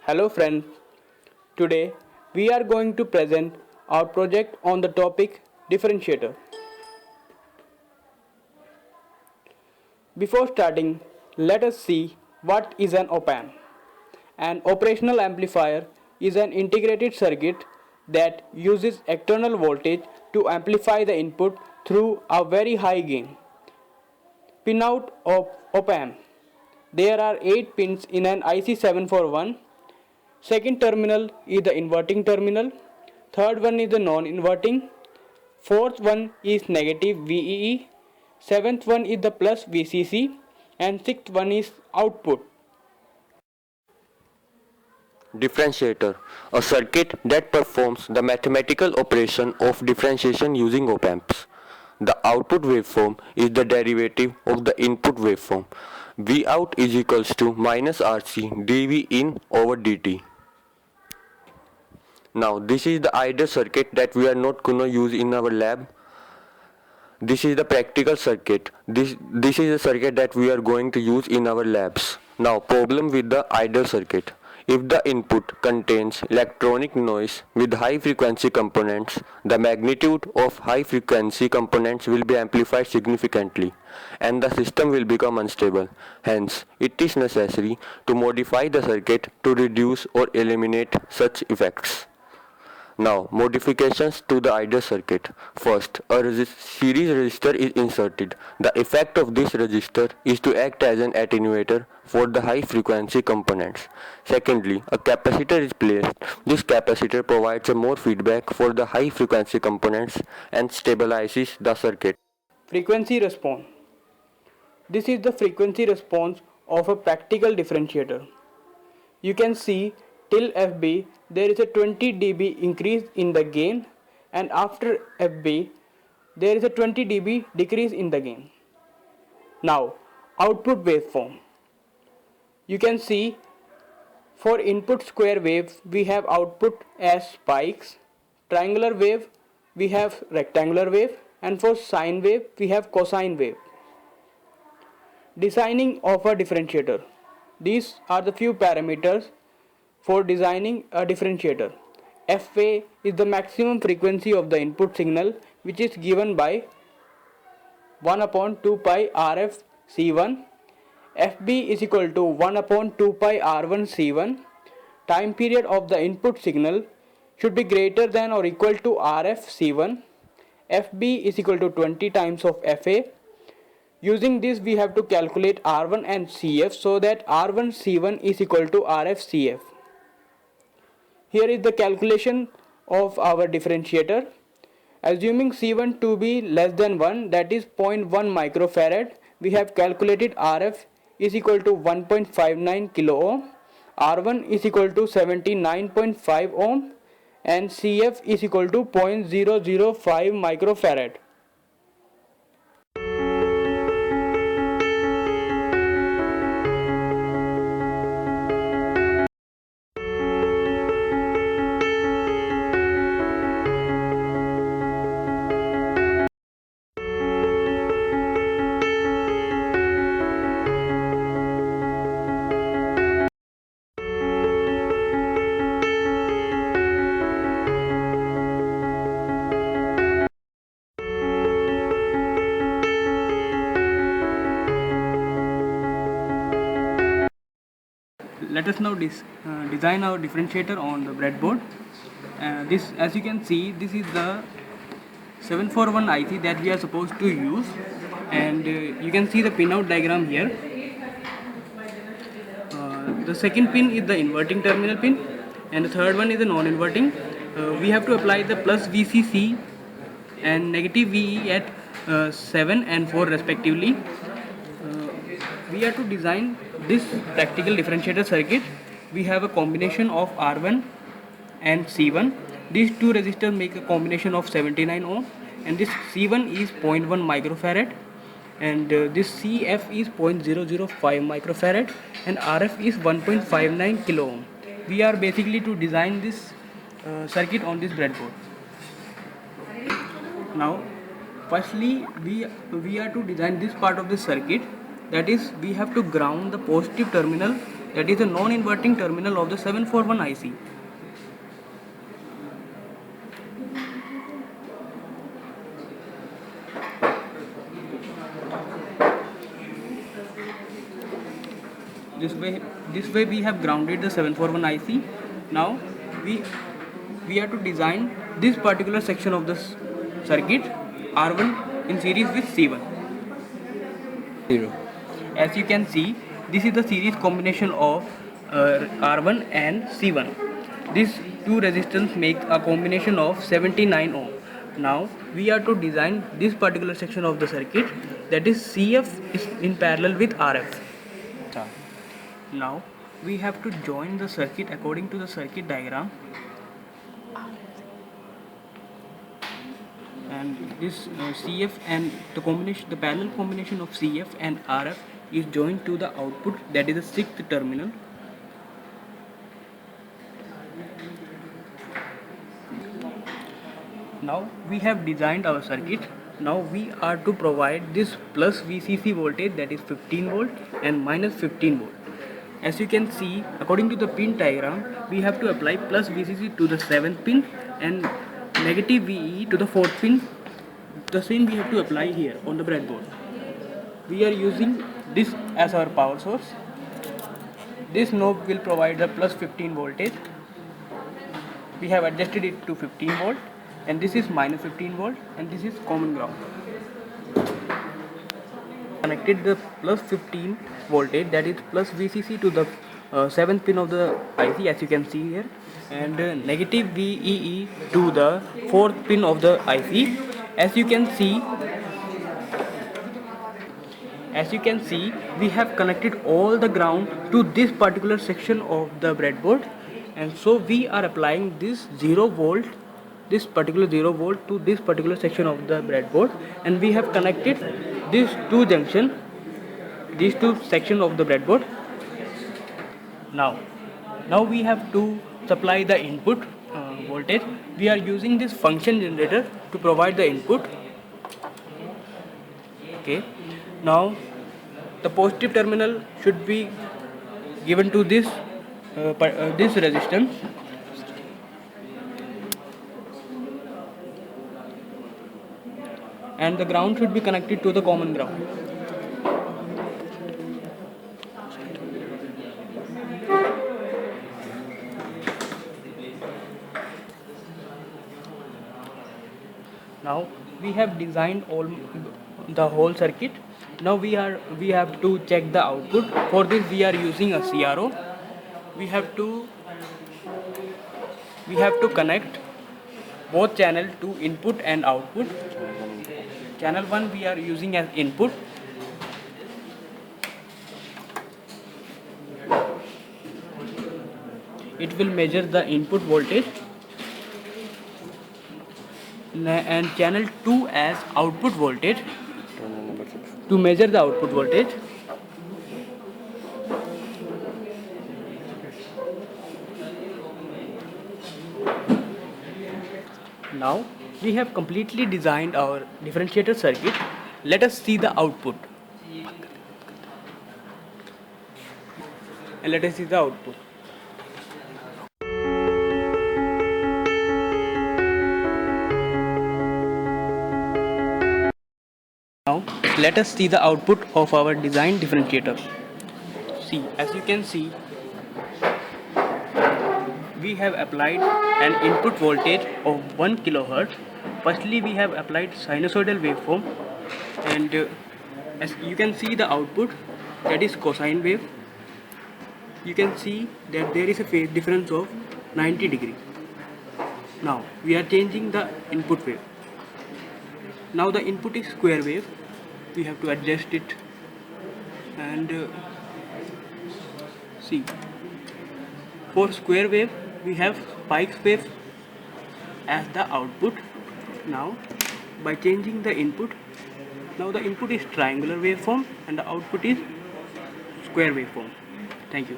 Hello friends, today we are going to present our project on the topic differentiator. Before starting, let us see what is an op-amp. An operational amplifier is an integrated circuit that uses external voltage to amplify the input through a very high gain. Pinout of op-amp. There are 8 pins in an IC741. Second terminal is the inverting terminal. Third one is the non-inverting. Fourth one is negative VEE. Seventh one is the plus VCC. And sixth one is output. Differentiator, a circuit that performs the mathematical operation of differentiation using op-amps. The output waveform is the derivative of the input waveform. Vout is equals to minus RC dV in over dt. Now this is the ideal circuit that we are not gonna use in our lab. This is the practical circuit. This is a circuit that we are going to use in our labs. Now problem with the ideal circuit. If the input contains electronic noise with high frequency components, the magnitude of high frequency components will be amplified significantly and the system will become unstable. Hence, it is necessary to modify the circuit to reduce or eliminate such effects. Now, modifications to the ideal circuit. First, a series resistor is inserted. The effect of this resistor is to act as an attenuator for the high frequency components. Secondly, a capacitor is placed. This capacitor provides a more feedback for the high frequency components and stabilizes the circuit. Frequency response. This is the frequency response of a practical differentiator. You can see till FB there is a 20 dB increase in the gain, and after FB there is a 20 dB decrease in the gain. Now output waveform. You can see for input square wave we have output as spikes, triangular wave we have rectangular wave, and for sine wave we have cosine wave. Designing of a differentiator. These are the few parameters for designing a differentiator. FA is the maximum frequency of the input signal, which is given by 1 upon 2 pi RF C1. FB is equal to 1 upon 2 pi R1 C1. Time period of the input signal should be greater than or equal to RF C1. FB is equal to 20 times of FA. Using this we have to calculate R1 and CF so that R1 C1 is equal to RF CF. Here is the calculation of our differentiator. Assuming C1 to be less than 1, that is 0.1 microfarad, we have calculated RF is equal to 1.59 kilo ohm, R1 is equal to 79.5 ohm, and CF is equal to 0.005 microfarad. Let us now design our differentiator on the breadboard. This, as you can see, this is the 741 IC that we are supposed to use, and you can see the pinout diagram here. The second pin is the inverting terminal pin, and the third one is the non-inverting. We have to apply the plus VCC and negative VE at 7 and 4 respectively. We are to design this practical differentiator circuit. We have a combination of R1 and C1. These two resistors make a combination of 79 ohm, and this C1 is 0.1 microfarad, and this CF is 0.005 microfarad, and RF is 1.59 kilo ohm. We are basically to design this circuit on this breadboard. Now firstly we are to design this part of the circuit, that is we have to ground the positive terminal that is the non-inverting terminal of the 741 IC. This way we have grounded the 741 IC. Now we have to design this particular section of the circuit R1 in series with C1. 0. As you can see, this is the series combination of R1 and C1. These two resistance make a combination of 79 ohm. Now we are to design this particular section of the circuit, that is CF is in parallel with RF. Now we have to join the circuit according to the circuit diagram, and this CF and the parallel combination of CF and RF is joined to the output, that is the sixth terminal. Now we have designed our circuit. Now we are to provide this plus VCC voltage, that is 15 volt, and minus 15 volt. As you can see, according to the pin diagram, we have to apply plus VCC to the 7th pin and negative VE to the 4th pin. The same we have to apply here on the breadboard. We are using this as our power source. This knob will provide the plus 15 voltage. We have adjusted it to 15 volt, and this is minus 15 volt, and this is common ground. Connected the plus 15 voltage, that is plus VCC, to the 7th pin of the IC, as you can see here, and negative VEE to the 4th pin of the IC. As you can see, we have connected all the ground to this particular section of the breadboard, and so we are applying this 0 volt, this particular 0 volt to this particular section of the breadboard, and we have connected these two sections of the breadboard. Now we have to supply the input voltage. We are using this function generator to provide the input. Okay. Now the positive terminal should be given to this resistance, and the ground should be connected to the common ground. Now we have designed the whole circuit. Now we have to check the output. For this we are using a CRO. We have to connect both channel to input and output. Channel 1 we are using as input. It will measure the input voltage, and channel 2 as output voltage to measure the output voltage. Now we have completely designed our differentiator circuit. Let us see the output. And let us see the output. Now let us see the output of our design differentiator. See, as you can see, we have applied an input voltage of 1 kHz. Firstly, we have applied sinusoidal waveform, and as you can see the output, that is cosine wave. You can see that there is a phase difference of 90 degrees. Now we are changing the input wave. Now the input is square wave. We have to adjust it, and see, for square wave we have spike wave as the output. Now by changing the input, now the input is triangular waveform and the output is square waveform. Thank you.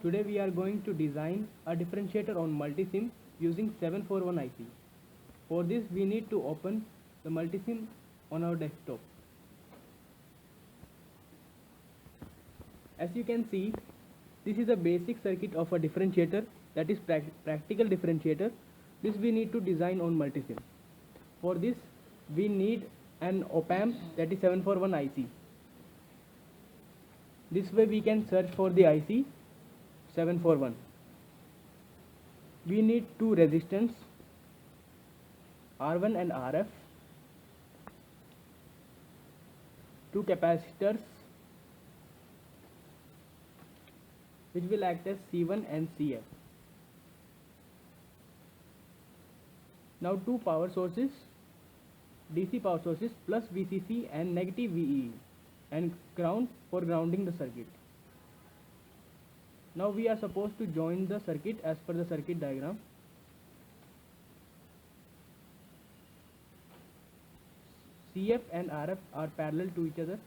Today we are going to design a differentiator on multisim using 741 IC. For this we need to open the multisim on our desktop. As you can see, this is a basic circuit of a differentiator, that is practical differentiator. This we need to design on multisim. For this we need an op-amp, that is 741 IC. This way we can search for the IC 741. We need two resistors, R1 and RF, two capacitors which will act as C1 and CF. Now two power sources, DC power sources plus VCC and negative VEE, and ground for grounding the circuit. Now we are supposed to join the circuit as per the circuit diagram. CF and RF are parallel to each other.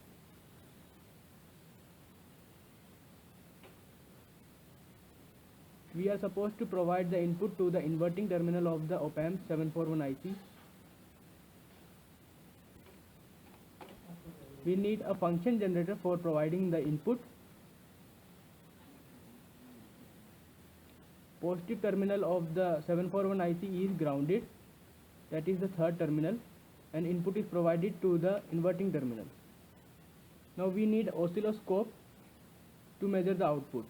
We are supposed to provide the input to the inverting terminal of the op-amp 741 IC. We need a function generator for providing the input. Positive terminal of the 741 IC is grounded, that is the third terminal, and input is provided to the inverting terminal. Now we need oscilloscope to measure the output.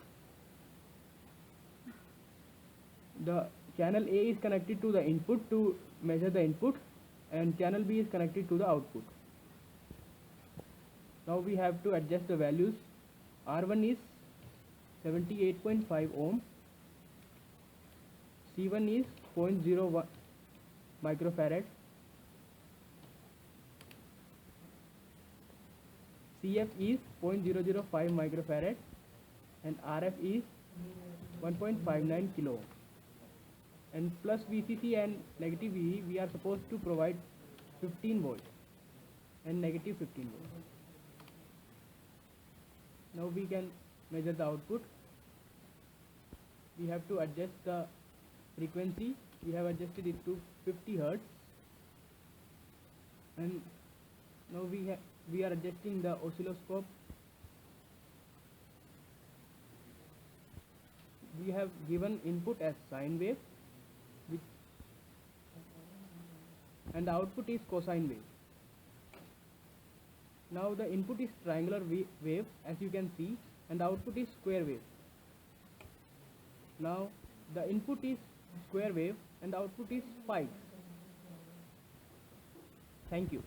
The channel A is connected to the input to measure the input, and channel B is connected to the output. Now we have to adjust the values. R1 is 78.5 ohm, C1 is 0.01 microfarad, CF is 0.005 microfarad, and RF is 1.59 kilo ohm. And plus VCC and negative VE, we are supposed to provide 15 volts and negative 15 volts. Now we can measure the output. We have to adjust the frequency. We have adjusted it to 50 Hertz, and now we are adjusting the oscilloscope. We have given input as sine wave, and the output is cosine wave. Now the input is triangular wave, as you can see, and the output is square wave. Now the input is square wave and the output is spikes. Thank you.